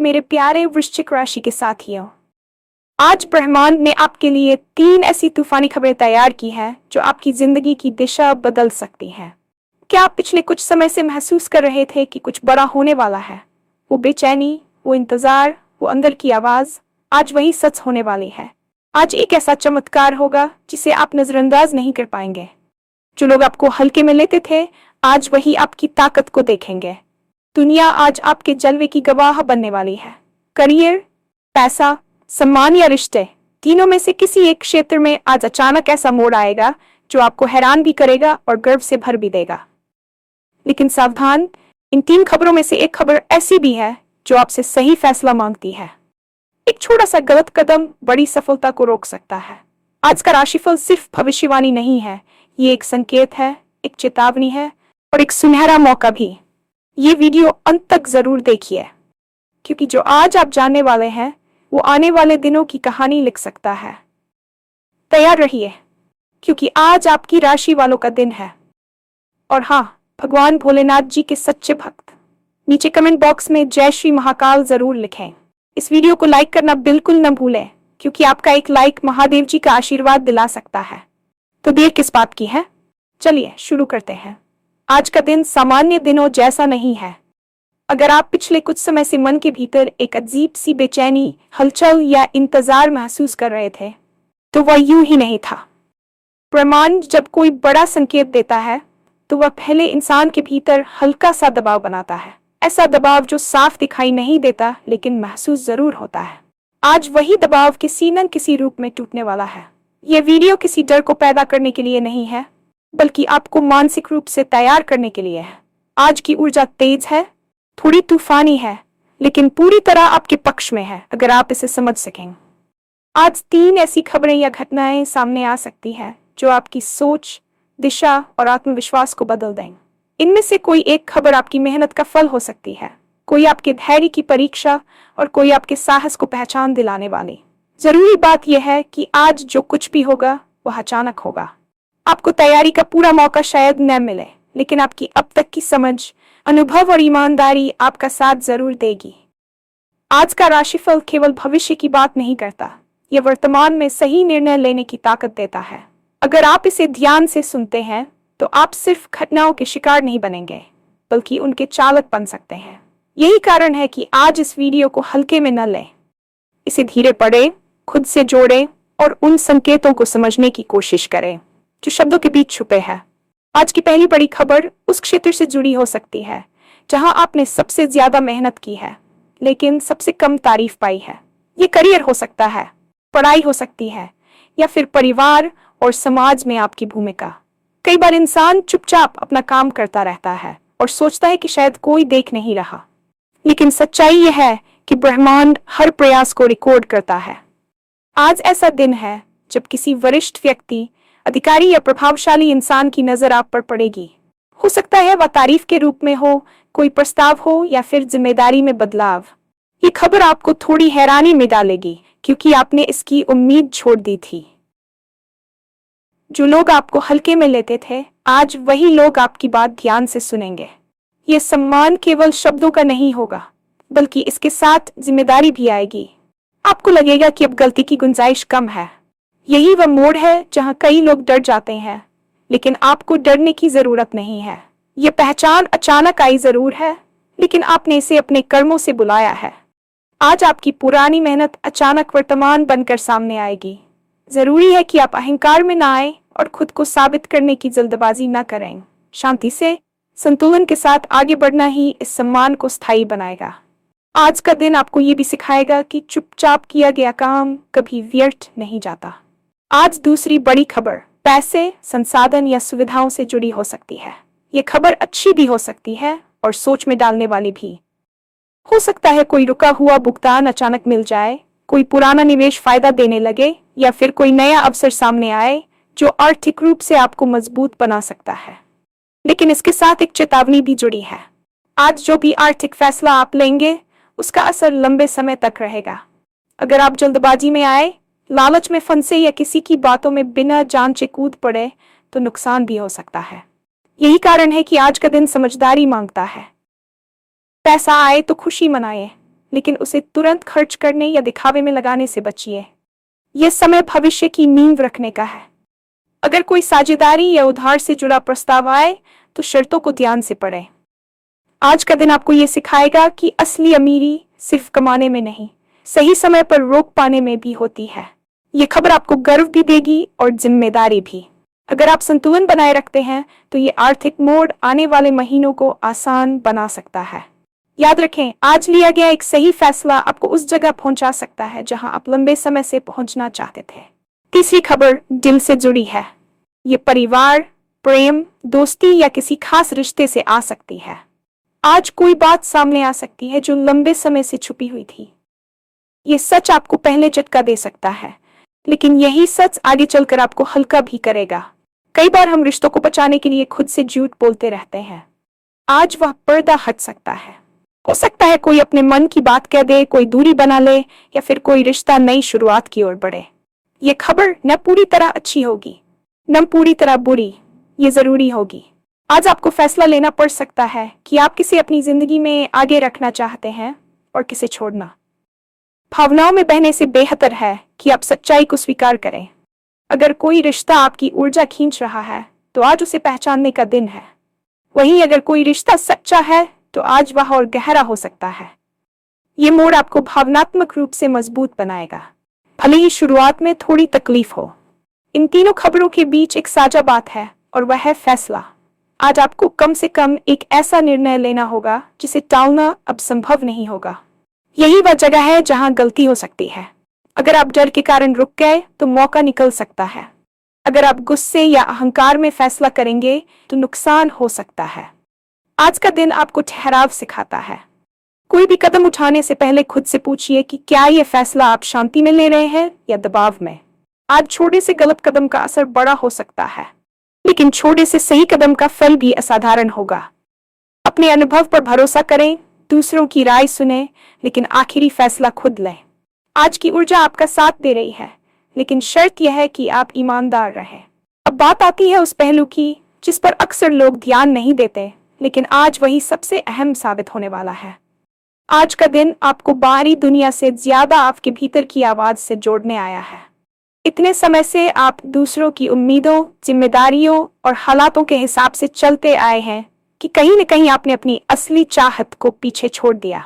मेरे प्यारे वृश्चिक राशि के साथियों, आज ब्रह्मांड ने आपके लिए 3 ऐसी तूफानी खबरें तैयार की हैं जो आपकी जिंदगी की दिशा बदल सकती हैं। क्या आप पिछले कुछ समय से महसूस कर रहे थे कि कुछ बड़ा होने वाला है? वो बेचैनी, वो इंतजार, वो अंदर की आवाज, आज वही सच होने वाली है। आज एक ऐसा चमत्कार होगा जिसे आप नजरअंदाज नहीं कर पाएंगे। जो लोग आपको हल्के में लेते थे, आज वही आपकी ताकत को देखेंगे। दुनिया आज आपके जलवे की गवाह बनने वाली है। करियर, पैसा, सम्मान या रिश्ते, तीनों में से किसी एक क्षेत्र में आज अचानक ऐसा मोड़ आएगा जो आपको हैरान भी करेगा और गर्व से भर भी देगा। लेकिन सावधान, इन 3 खबरों में से एक खबर ऐसी भी है जो आपसे सही फैसला मांगती है। एक छोटा सा गलत कदम बड़ी सफलता को रोक सकता है। आज का राशिफल सिर्फ भविष्यवाणी नहीं है, ये एक संकेत है, एक चेतावनी है और एक सुनहरा मौका भी। ये वीडियो अंत तक जरूर देखिए, क्योंकि जो आज आप जानने वाले हैं वो आने वाले दिनों की कहानी लिख सकता है। तैयार रहिए, क्योंकि आज आपकी राशि वालों का दिन है। और हाँ, भगवान भोलेनाथ जी के सच्चे भक्त नीचे कमेंट बॉक्स में जय श्री महाकाल जरूर लिखें। इस वीडियो को लाइक करना बिल्कुल न भूलें, क्योंकि आपका एक लाइक महादेव जी का आशीर्वाद दिला सकता है। तो देर किस बात की है, चलिए शुरू करते हैं। आज का दिन सामान्य दिनों जैसा नहीं है। अगर आप पिछले कुछ समय से मन के भीतर एक अजीब सी बेचैनी, हलचल या इंतजार महसूस कर रहे थे, तो वह यूं ही नहीं था। ब्रह्मांड जब कोई बड़ा संकेत देता है तो वह पहले इंसान के भीतर हल्का सा दबाव बनाता है। ऐसा दबाव जो साफ दिखाई नहीं देता लेकिन महसूस जरूर होता है। आज वही दबाव किसी न किसी रूप में टूटने वाला है। यह वीडियो किसी डर को पैदा करने के लिए नहीं है, बल्कि आपको मानसिक रूप से तैयार करने के लिए है। आज की ऊर्जा तेज है, थोड़ी तूफानी है, लेकिन पूरी तरह आपके पक्ष में है अगर आप इसे समझ सकें। आज 3 ऐसी खबरें या घटनाएं सामने आ सकती हैं जो आपकी सोच, दिशा और आत्मविश्वास को बदल दें। इनमें से कोई एक खबर आपकी मेहनत का फल हो सकती है, कोई आपके धैर्य की परीक्षा और कोई आपके साहस को पहचान दिलाने वाली। जरूरी बात यह है कि आज जो कुछ भी होगा वह अचानक होगा। आपको तैयारी का पूरा मौका शायद न मिले, लेकिन आपकी अब तक की समझ, अनुभव और ईमानदारी आपका साथ जरूर देगी। आज का राशिफल केवल भविष्य की बात नहीं करता, यह वर्तमान में सही निर्णय लेने की ताकत देता है। अगर आप इसे ध्यान से सुनते हैं तो आप सिर्फ घटनाओं के शिकार नहीं बनेंगे, बल्कि उनके चालक बन सकते हैं। यही कारण है कि आज इस वीडियो को हल्के में न लें। इसे धीरे पढ़ें, खुद से जोड़ें और उन संकेतों को समझने की कोशिश करें जो शब्दों के बीच छुपे हैं। आज की पहली बड़ी खबर उस क्षेत्र से जुड़ी हो सकती है जहां आपने सबसे ज्यादा मेहनत की है, लेकिन सबसे कम तारीफ पाई है। ये करियर हो सकता है, पढ़ाई हो सकती है, या फिर परिवार और समाज में आपकी भूमिका। कई बार इंसान चुपचाप अपना काम करता रहता है और सोचता है कि शायद कोई देख नहीं रहा, लेकिन सच्चाई यह है कि ब्रह्मांड हर प्रयास को रिकॉर्ड करता है। आज ऐसा दिन है जब किसी वरिष्ठ व्यक्ति, अधिकारी या प्रभावशाली इंसान की नजर आप पर पड़ेगी। हो सकता है वह तारीफ के रूप में हो, कोई प्रस्ताव हो या फिर जिम्मेदारी में बदलाव। ये खबर आपको थोड़ी हैरानी में डालेगी, क्योंकि आपने इसकी उम्मीद छोड़ दी थी। जो लोग आपको हल्के में लेते थे, आज वही लोग आपकी बात ध्यान से सुनेंगे। ये सम्मान केवल शब्दों का नहीं होगा, बल्कि इसके साथ जिम्मेदारी भी आएगी। आपको लगेगा कि अब गलती की गुंजाइश कम है। यही वह मोड़ है जहां कई लोग डर जाते हैं, लेकिन आपको डरने की जरूरत नहीं है। यह पहचान अचानक आई जरूर है, लेकिन आपने इसे अपने कर्मों से बुलाया है। आज आपकी पुरानी मेहनत अचानक वर्तमान बनकर सामने आएगी। जरूरी है कि आप अहंकार में ना आए और खुद को साबित करने की जल्दबाजी न करें। शांति से, संतुलन के साथ आगे बढ़ना ही इस सम्मान को स्थायी बनाएगा। आज का दिन आपको ये भी सिखाएगा कि चुपचाप किया गया काम कभी व्यर्थ नहीं जाता। आज दूसरी बड़ी खबर पैसे, संसाधन या सुविधाओं से जुड़ी हो सकती है। ये खबर अच्छी भी हो सकती है और सोच में डालने वाली भी। हो सकता है कोई रुका हुआ भुगतान अचानक मिल जाए, कोई पुराना निवेश फायदा देने लगे, या फिर कोई नया अवसर सामने आए जो आर्थिक रूप से आपको मजबूत बना सकता है। लेकिन इसके साथ एक चेतावनी भी जुड़ी है। आज जो भी आर्थिक फैसला आप लेंगे, उसका असर लंबे समय तक रहेगा। अगर आप जल्दबाजी में आए, लालच में फंसे या किसी की बातों में बिना जांचे कूद पड़े, तो नुकसान भी हो सकता है। यही कारण है कि आज का दिन समझदारी मांगता है। पैसा आए तो खुशी मनाए, लेकिन उसे तुरंत खर्च करने या दिखावे में लगाने से बचिए। यह समय भविष्य की नींव रखने का है। अगर कोई साझेदारी या उधार से जुड़ा प्रस्ताव आए तो शर्तों को ध्यान से पढ़ें। आज का दिन आपको यह सिखाएगा कि असली अमीरी सिर्फ कमाने में नहीं, सही समय पर रोक पाने में भी होती है। ये खबर आपको गर्व भी देगी और जिम्मेदारी भी। अगर आप संतुलन बनाए रखते हैं तो ये आर्थिक मोड़ आने वाले महीनों को आसान बना सकता है। याद रखें, आज लिया गया एक सही फैसला आपको उस जगह पहुंचा सकता है जहां आप लंबे समय से पहुंचना चाहते थे। तीसरी खबर दिल से जुड़ी है। ये परिवार, प्रेम, दोस्ती या किसी खास रिश्ते से आ सकती है। आज कोई बात सामने आ सकती है जो लंबे समय से छुपी हुई थी। ये सच आपको पहले झटका दे सकता है, लेकिन यही सच आगे चलकर आपको हल्का भी करेगा। कई बार हम रिश्तों को बचाने के लिए खुद से झूठ बोलते रहते हैं। आज वह पर्दा हट सकता है। हो सकता है कोई अपने मन की बात कह दे, कोई दूरी बना ले, या फिर कोई रिश्ता नई शुरुआत की ओर बढ़े। ये खबर न पूरी तरह अच्छी होगी, न पूरी तरह बुरी, ये जरूरी होगी। आज आपको फैसला लेना पड़ सकता है कि आप किसे अपनी जिंदगी में आगे रखना चाहते हैं और किसे छोड़ना। भावनाओं में बहने से बेहतर है कि आप सच्चाई को स्वीकार करें। अगर कोई रिश्ता आपकी ऊर्जा खींच रहा है तो आज उसे पहचानने का दिन है। वहीं अगर कोई रिश्ता सच्चा है तो आज वह और गहरा हो सकता है। ये मोड़ आपको भावनात्मक रूप से मजबूत बनाएगा, भले ही शुरुआत में थोड़ी तकलीफ हो। इन तीनों खबरों के बीच एक साझा बात है और वह है फैसला। आज आपको कम से कम एक ऐसा निर्णय लेना होगा जिसे टालना अब संभव नहीं होगा। यही वह जगह है जहां गलती हो सकती है। अगर आप डर के कारण रुक गए तो मौका निकल सकता है। अगर आप गुस्से या अहंकार में फैसला करेंगे तो नुकसान हो सकता है। आज का दिन आपको ठहराव सिखाता है। कोई भी कदम उठाने से पहले खुद से पूछिए कि क्या यह फैसला आप शांति में ले रहे हैं या दबाव में। आज छोटे से गलत कदम का असर बड़ा हो सकता है, लेकिन छोटे से सही कदम का फल भी असाधारण होगा। अपने अनुभव पर भरोसा करें, दूसरों की राय सुने, लेकिन आखिरी फैसला खुद लें। आज की ऊर्जा आपका साथ दे रही है, लेकिन शर्त यह है कि आप ईमानदार रहें। अब बात आती है उस पहलू की जिस पर अक्सर लोग ध्यान नहीं देते, लेकिन आज वही सबसे अहम साबित होने वाला है। आज का दिन आपको बाहरी दुनिया से ज्यादा आपके भीतर की आवाज से जोड़ने आया है। इतने समय से आप दूसरों की उम्मीदों, जिम्मेदारियों और हालातों के हिसाब से चलते आए हैं कि कहीं न कहीं आपने अपनी असली चाहत को पीछे छोड़ दिया।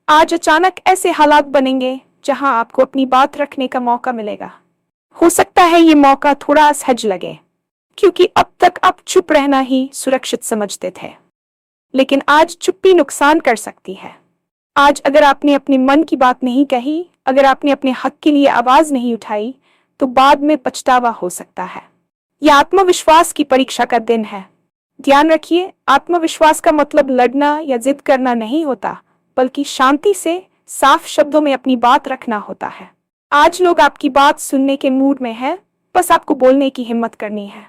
आज अचानक ऐसे हालात बनेंगे जहां आपको अपनी बात रखने का मौका मिलेगा। हो सकता है ये मौका थोड़ा असहज लगे, क्योंकि अब तक आप चुप रहना ही सुरक्षित समझते थे, लेकिन आज चुप्पी नुकसान कर सकती है। आज अगर आपने अपने मन की बात नहीं कही, अगर आपने अपने हक के लिए आवाज नहीं उठाई, तो बाद में पछतावा हो सकता है। यह आत्मविश्वास की परीक्षा का दिन है। ध्यान रखिए, आत्मविश्वास का मतलब लड़ना या जिद करना नहीं होता, बल्कि शांति से साफ शब्दों में अपनी बात रखना होता है। आज लोग आपकी बात सुनने के मूड में हैं, बस आपको बोलने की हिम्मत करनी है।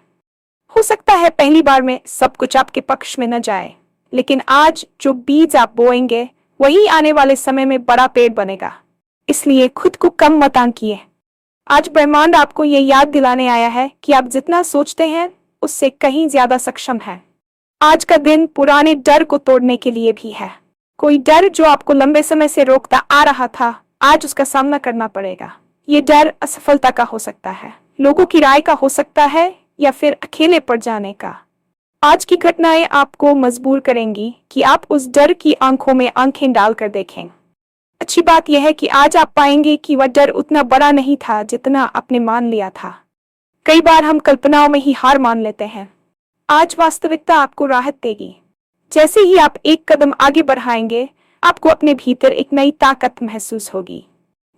हो सकता है पहली बार में सब कुछ आपके पक्ष में न जाए, लेकिन आज जो बीज आप बोएंगे वही आने वाले समय में बड़ा पेड़ बनेगा। इसलिए खुद को कम मत आंकिए। आज ब्रह्मांड आपको ये याद दिलाने आया है कि आप जितना सोचते हैं उससे कहीं ज्यादा सक्षम है। आज का दिन पुराने डर को तोड़ने के लिए भी है। कोई डर जो आपको लंबे समय से रोकता आ रहा था, आज उसका सामना करना पड़ेगा। ये डर असफलता का हो सकता है, लोगों की राय का हो सकता है, या फिर अकेले पड़ जाने का। आज की घटनाएं आपको मजबूर करेंगी कि आप उस डर की आंखों में आंखें डालकर देखें। अच्छी बात यह है कि आज आप पाएंगे कि वह डर उतना बड़ा नहीं था जितना आपने मान लिया था। कई बार हम कल्पनाओं में ही हार मान लेते हैं। आज वास्तविकता आपको राहत देगी। जैसे ही आप एक कदम आगे बढ़ाएंगे, आपको अपने भीतर एक नई ताकत महसूस होगी।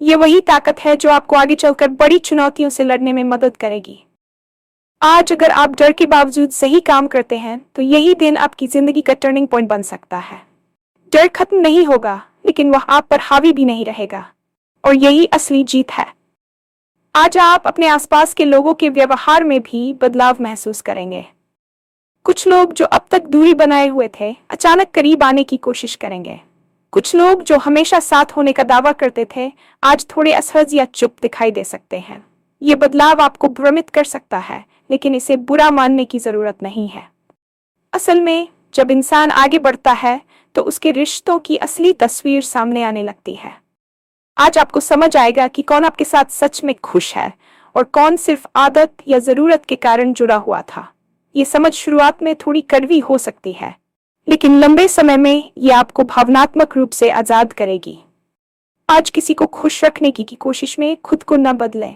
ये वही ताकत है जो आपको आगे चलकर बड़ी चुनौतियों से लड़ने में मदद करेगी। आज अगर आप डर के बावजूद सही काम करते हैं तो यही दिन आपकी जिंदगी का टर्निंग पॉइंट बन सकता है। डर खत्म नहीं होगा, लेकिन वह आप पर हावी भी नहीं रहेगा, और यही असली जीत है। आज आप अपने आसपास के लोगों के व्यवहार में भी बदलाव महसूस करेंगे। कुछ लोग जो अब तक दूरी बनाए हुए थे, अचानक करीब आने की कोशिश करेंगे। कुछ लोग जो हमेशा साथ होने का दावा करते थे, आज थोड़े असहज या चुप दिखाई दे सकते हैं। ये बदलाव आपको भ्रमित कर सकता है, लेकिन इसे बुरा मानने की जरूरत नहीं है। असल में जब इंसान आगे बढ़ता है तो उसके रिश्तों की असली तस्वीर सामने आने लगती है। आज आपको समझ आएगा कि कौन आपके साथ सच में खुश है और कौन सिर्फ आदत या जरूरत के कारण जुड़ा हुआ था। ये समझ शुरुआत में थोड़ी कड़वी हो सकती है, लेकिन लंबे समय में ये आपको भावनात्मक रूप से आजाद करेगी। आज किसी को खुश रखने की कोशिश में खुद को न बदलें।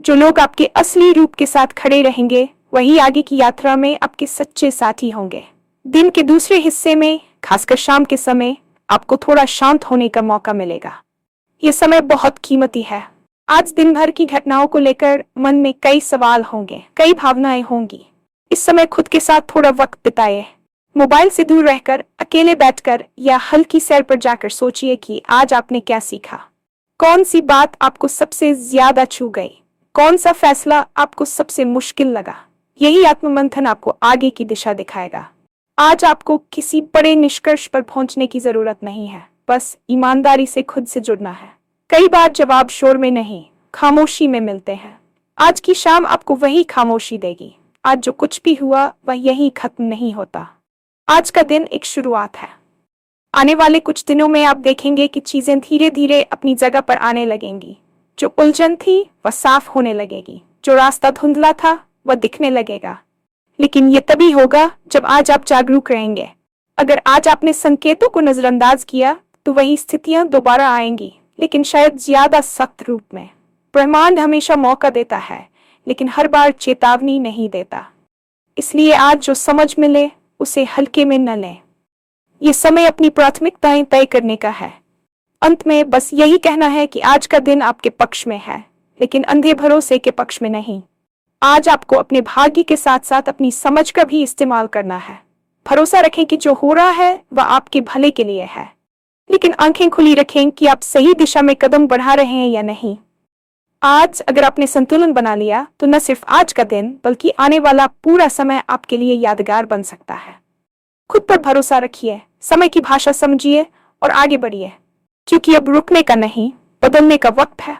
जो लोग आपके असली रूप के साथ खड़े रहेंगे वही आगे की यात्रा में आपके सच्चे साथी होंगे। दिन के दूसरे हिस्से में, खासकर शाम के समय, आपको थोड़ा शांत होने का मौका मिलेगा। ये समय बहुत कीमती है। आज दिन भर की घटनाओं को लेकर मन में कई सवाल होंगे, कई भावनाएं होंगी। इस समय खुद के साथ थोड़ा वक्त बिताए। मोबाइल से दूर रहकर, अकेले बैठकर या हल्की सैर पर जाकर सोचिए कि आज आपने क्या सीखा। कौन सी बात आपको सबसे ज्यादा छू गई, कौन सा फैसला आपको सबसे मुश्किल लगा। यही आत्ममंथन आपको आगे की दिशा दिखाएगा। आज आपको किसी बड़े निष्कर्ष पर पहुंचने की जरूरत नहीं है, बस ईमानदारी से खुद से जुड़ना है। कई बार जवाब शोर में नहीं, खामोशी में मिलते हैं। आज की शाम आपको वही खामोशी देगी। आज जो कुछ भी हुआ वह यही खत्म नहीं होता। आज का दिन एक शुरुआत है। आने वाले कुछ दिनों में आप देखेंगे कि चीजें धीरे धीरे अपनी जगह पर आने लगेंगी। जो उलझन थी वह साफ होने लगेगी, जो रास्ता धुंधला था वह दिखने लगेगा। लेकिन ये तभी होगा जब आज आप जागरूक रहेंगे। अगर आज आपने संकेतों को नजरअंदाज किया तो वही स्थितियां दोबारा आएंगी, लेकिन शायद ज्यादा सख्त रूप में। ब्रह्मांड हमेशा मौका देता है, लेकिन हर बार चेतावनी नहीं देता। इसलिए आज जो समझ मिले उसे हल्के में न लें। ये समय अपनी प्राथमिकताएं तय करने का है। अंत में बस यही कहना है कि आज का दिन आपके पक्ष में है, लेकिन अंधे भरोसे के पक्ष में नहीं। आज आपको अपने भाग्य के साथ साथ अपनी समझ का भी इस्तेमाल करना है। भरोसा रखें कि जो हो रहा है वह आपके भले के लिए है, लेकिन आंखें खुली रखें कि आप सही दिशा में कदम बढ़ा रहे हैं या नहीं। आज अगर आपने संतुलन बना लिया तो न सिर्फ आज का दिन बल्कि आने वाला पूरा समय आपके लिए यादगार बन सकता है। खुद पर भरोसा रखिए, समय की भाषा समझिए और आगे बढ़िए, क्योंकि अब रुकने का नहीं, बदलने का वक्त है।